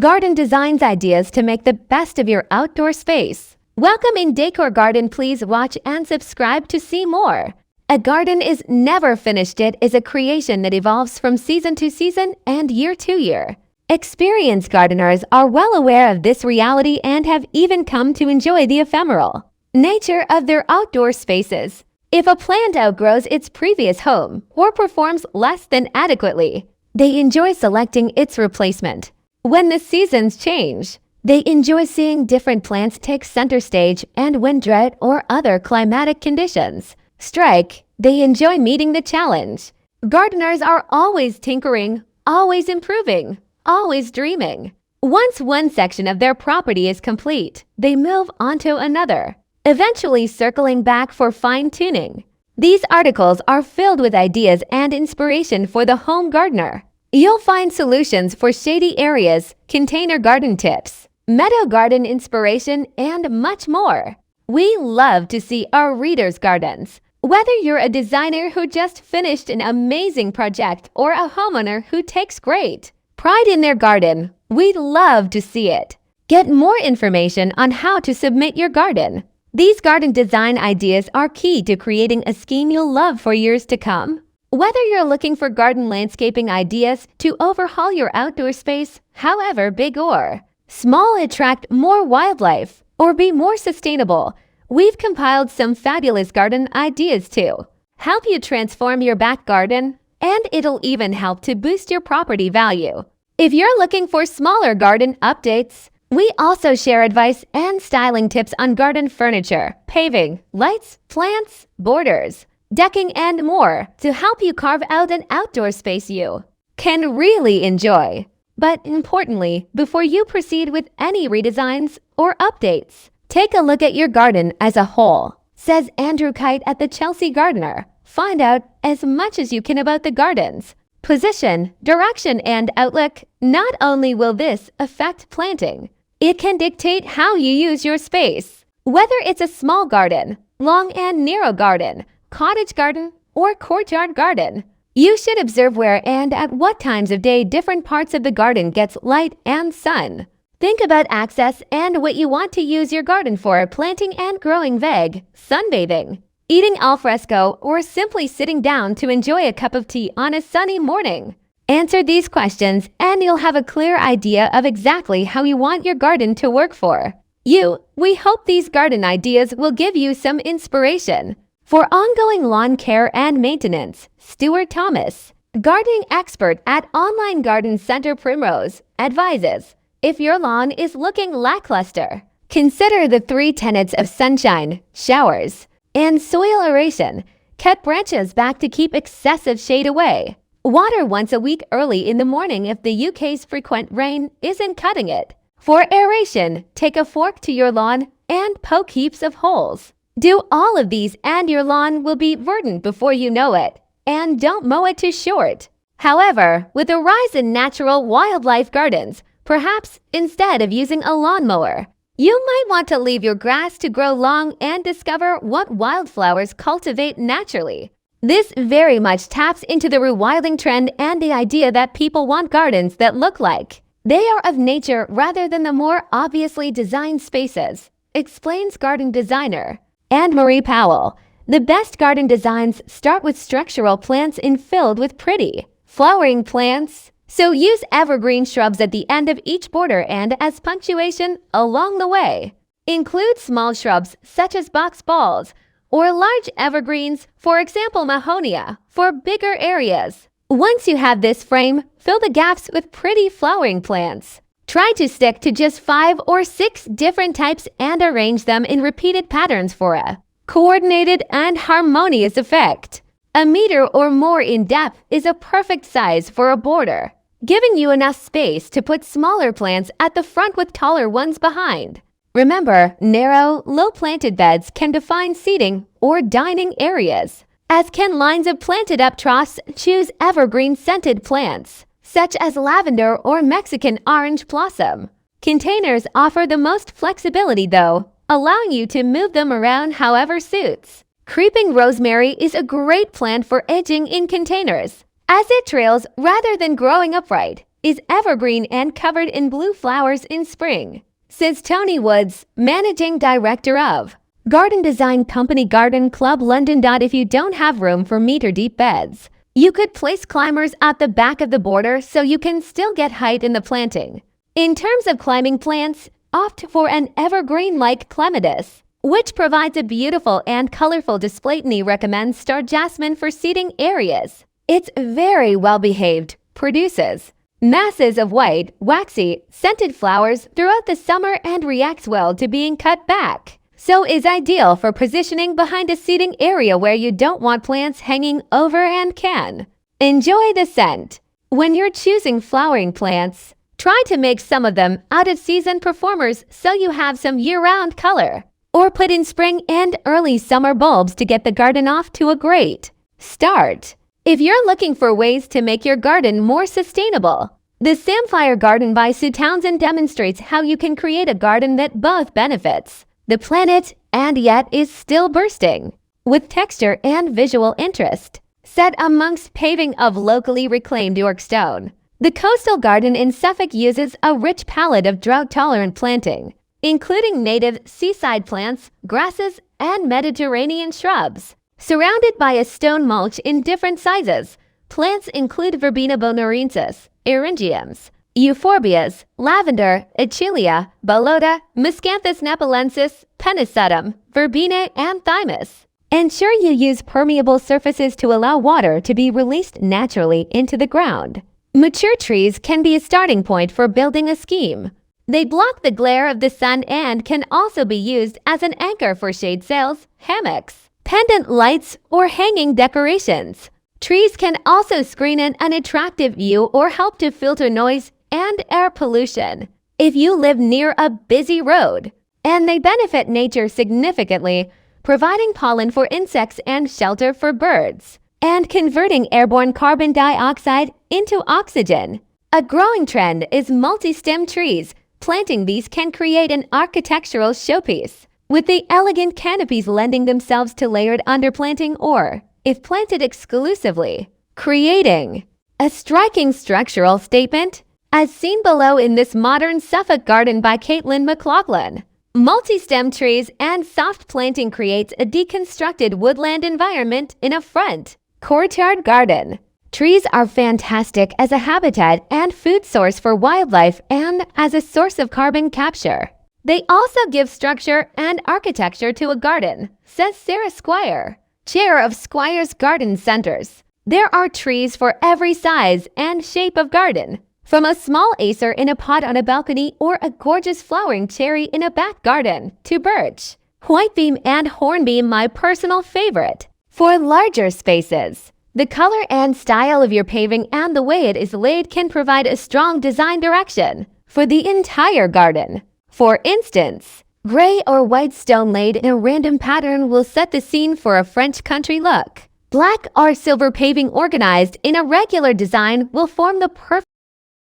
Garden designs ideas to make the best of your outdoor space. Welcome in Decor Garden. Please watch and subscribe to see more. A garden is never finished. It is a creation that evolves from season to season and year to year. Experienced gardeners are well aware of this reality and have even come to enjoy the ephemeral nature of their outdoor spaces. If a plant outgrows its previous home or performs less than adequately, they enjoy selecting its replacement. When the seasons change, they enjoy seeing different plants take center stage, and when drought or other climatic conditions strike, they enjoy meeting the challenge. Gardeners are always tinkering, always improving, always dreaming. Once one section of their property is complete, they move on to another, eventually circling back for fine-tuning. These articles are filled with ideas and inspiration for the home gardener. You'll find solutions for shady areas, container garden tips, meadow garden inspiration, and much more. We love to see our readers' gardens. Whether you're a designer who just finished an amazing project or a homeowner who takes great pride in their garden, we'd love to see it. Get more information on how to submit your garden. These garden design ideas are key to creating a scheme you'll love for years to come. Whether you're looking for garden landscaping ideas to overhaul your outdoor space, however big or small, attract more wildlife, or be more sustainable, we've compiled some fabulous garden ideas to help you transform your back garden, and it'll even help to boost your property value. If you're looking for smaller garden updates, we also share advice and styling tips on garden furniture, paving, lights, plants, borders, decking, and more to help you carve out an outdoor space you can really enjoy. But importantly, before you proceed with any redesigns or updates, take a look at your garden as a whole, says Andrew Kite at the Chelsea Gardener. Find out as much as you can about the garden's position, direction, and outlook. Not only will this affect planting, it can dictate how you use your space. Whether it's a small garden, long and narrow garden, cottage garden, or courtyard garden, you should observe where and at what times of day different parts of the garden gets light and sun. Think about access and what you want to use your garden for: planting and growing veg, sunbathing, eating al fresco, or simply sitting down to enjoy a cup of tea on a sunny morning. Answer these questions and you'll have a clear idea of exactly how you want your garden to work for you. We hope these garden ideas will give you some inspiration. For ongoing lawn care and maintenance, Stuart Thomas, gardening expert at Online Garden Center Primrose, advises, if your lawn is looking lackluster, consider the 3 tenets of sunshine, showers, and soil aeration. Cut branches back to keep excessive shade away. Water once a week early in the morning if the UK's frequent rain isn't cutting it. For aeration, take a fork to your lawn and poke heaps of holes. Do all of these and your lawn will be verdant before you know it. And don't mow it too short. However, with a rise in natural wildlife gardens, perhaps instead of using a lawnmower, you might want to leave your grass to grow long and discover what wildflowers cultivate naturally. This very much taps into the rewilding trend and the idea that people want gardens that look like they are of nature rather than the more obviously designed spaces, explains garden designer Anne-Marie Powell. The best garden designs start with structural plants filled with pretty, flowering plants. So use evergreen shrubs at the end of each border and as punctuation along the way. Include small shrubs such as box balls or large evergreens, for example mahonia, for bigger areas. Once you have this frame, fill the gaps with pretty flowering plants. Try to stick to just 5 or 6 different types and arrange them in repeated patterns for a coordinated and harmonious effect. 1 meter or more in depth is a perfect size for a border, giving you enough space to put smaller plants at the front with taller ones behind. Remember, narrow, low-planted beds can define seating or dining areas, as can lines of planted-up troughs. Choose evergreen scented plants, such as lavender or Mexican orange blossom. Containers offer the most flexibility though, allowing you to move them around however suits. Creeping rosemary is a great plant for edging in containers, as it trails rather than growing upright. is evergreen and covered in blue flowers in spring, says Tony Woods, managing director of garden design company Garden Club London. If you don't have room for meter-deep beds, you could place climbers at the back of the border so you can still get height in the planting. In terms of climbing plants, opt for an evergreen like clematis, which provides a beautiful and colorful display. Tony recommends star jasmine for seating areas. It's very well behaved, produces masses of white, waxy, scented flowers throughout the summer and reacts well to being cut back. So is ideal for positioning behind a seating area where you don't want plants hanging over and can enjoy the scent. When you're choosing flowering plants, try to make some of them out-of-season performers so you have some year-round color. Or put in spring and early summer bulbs to get the garden off to a great start. If you're looking for ways to make your garden more sustainable, the Samphire Garden by Sue Townsend demonstrates how you can create a garden that both benefits the planet and yet is still bursting with texture and visual interest. Set amongst paving of locally reclaimed York stone, the coastal garden in Suffolk uses a rich palette of drought-tolerant planting, including native seaside plants, grasses, and Mediterranean shrubs. Surrounded by a stone mulch in different sizes, plants include Verbena bonarensis, eryngiums, euphorbias, lavender, achillea, bolota, Miscanthus nepalensis, pennisetum, verbena, and thymus. Ensure you use permeable surfaces to allow water to be released naturally into the ground. Mature trees can be a starting point for building a scheme. They block the glare of the sun and can also be used as an anchor for shade sails, hammocks, pendant lights, or hanging decorations. Trees can also screen an unattractive view or help to filter noise and air pollution if you live near a busy road. And they benefit nature significantly, providing pollen for insects and shelter for birds, and converting airborne carbon dioxide into oxygen. A growing trend is multi-stem trees. Planting these can create an architectural showpiece, with the elegant canopies lending themselves to layered underplanting or, if planted exclusively, creating a striking structural statement, as seen below in this modern Suffolk garden by Caitlin McLaughlin. Multi-stem trees and soft planting creates a deconstructed woodland environment in a front courtyard garden. Trees are fantastic as a habitat and food source for wildlife and as a source of carbon capture. They also give structure and architecture to a garden, says Sarah Squire, chair of Squire's Garden Centers. There are trees for every size and shape of garden, from a small acer in a pot on a balcony or a gorgeous flowering cherry in a back garden to birch, whitebeam, and hornbeam, my personal favorite. For larger spaces, the color and style of your paving and the way it is laid can provide a strong design direction for the entire garden. For instance, gray or white stone laid in a random pattern will set the scene for a French country look. Black or silver paving organized in a regular design will form the perfect